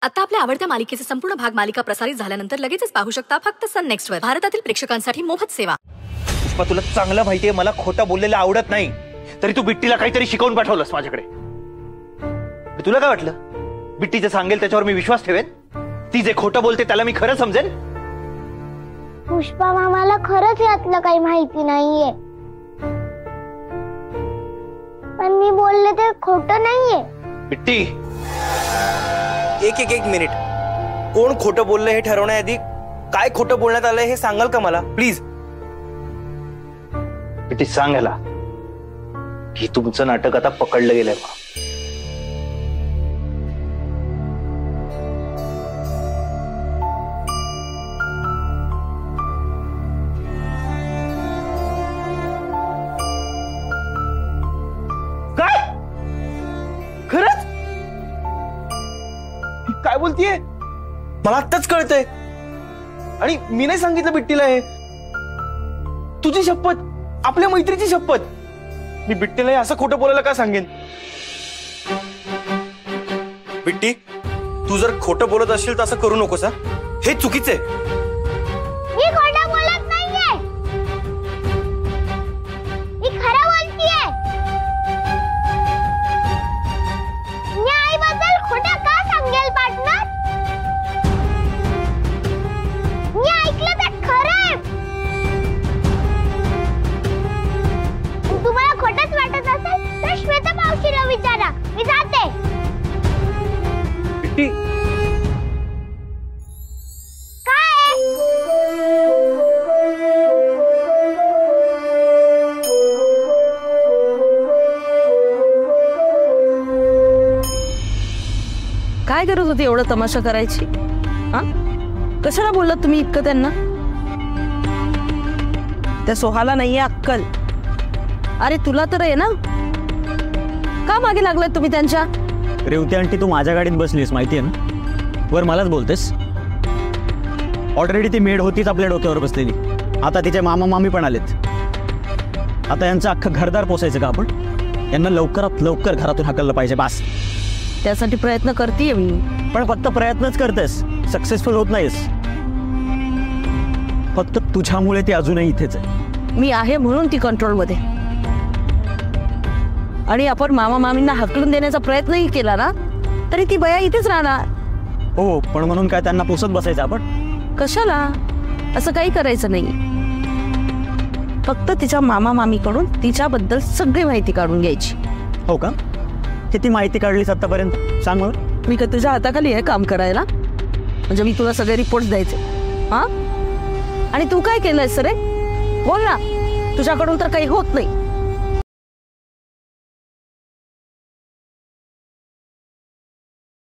आता आपल्या आवडत्या मालिकेचे संपूर्ण भाग मालिका प्रसारित झाल्यानंतर लगेचच पाहू शकता फक्त सन नेक्स्ट वर. भारतातील प्रेक्षकांसाठी मोफत सेवा. पुष्पा, तुला चांगलं माहितीये मला खोटं बोललेलं आवडत नाही, तरी तू बिट्टीला काहीतरी शिकवून पाठवलंस माझ्याकडे. तुला काय वाटलं बिट्टी जे सांगेल त्याच्यावर मी विश्वास ठेवेन? ती जे खोटं बोलते त्याला मी खरं समजेन? पुष्पा मामाला खरंच यातलं काही माहिती नाहीये, पण मी बोलले ते खोटं नाहीये. बिट्टी, एक मिनिट. कोण खोटं बोललं हे ठरवण्याआधी काय खोटं बोलण्यात आलंय हे सांगाल का मला प्लीज? बिट्टी, सांग याला की तुमचं नाटक आता पकडलं गेलंय. काय? खरंच? काय बोलतीये? मला आत्ताच कळतंय. आणि मी नाही सांगितलं बिट्टीला हे. तुझी शपथ, आपल्या मैत्रीची शपथ, मी बिट्टीला असं खोटं बोलायला का सांगेन? बिट्टी, तू जर खोटं बोलत असशील तर असं करू नकोस. हे चुकीचं आहे. मी खोटं बोलत नाहीये, मी खरं बोलतेय. मी आईबद्दल खोटं का सांगेल पार्टनर? मी ऐकलं ते खरं आहे. तुम्हाला खोटंच वाटत असेल तर श्वेता मावशीला विचारा. मी जाते. बिट्टी, काय? काय गरज होती एवढं तमाशा करायची? हा, कशाला बोललात तुम्ही इतकं त्यांना? त्या सोहाला नाहीये अक्कल. अरे तुला तर आहे ना, का मागे लागलात तुम्ही त्यांच्या? रेवती आंटी, तू माझ्या गाडीत बसलीस माहितीये ना, वर मलाच बोलतेस. ऑलरेडी ती मेड होतीच आपल्या डोक्यावर बसलेली, आता तिचे मामा मामी पण आलेत. आता यांचं अख्खं घरदार पोसायचं का आपण? यांना लवकरात लवकर घरातून हाकललं पाहिजे. बास. त्यासाठी प्रयत्न करतेय मी, पण फक्त प्रयत्नच करतेस, सक्सेसफुल होत नाहीस. फक्त तुझ्यामुळे ती अजूनही इथेच आहे. मी आहे म्हणून ती कंट्रोलमध्ये. आणि आपण मामा मामींना हकलून देण्याचा प्रयत्नही केला ना तरी ती बया इथेच राहणार. हो, पण म्हणून काय त्यांना पोसत बसायचं आपण? कशाला? असं काही करायचं नाही. फक्त तिच्या मामा मामीकडून तिच्याबद्दल सगळी माहिती काढून घ्यायची. हो का? किती माहिती काढलीस आतापर्यंत? सांग मला. मी का तुझ्या हाताखाली आहे काम करायला? म्हणजे मी तुला सगळे रिपोर्ट्स द्यायचे? हा, आणि तू काय केलंयस रे? बोल ना. तुझ्याकडून तर काही होत नाही.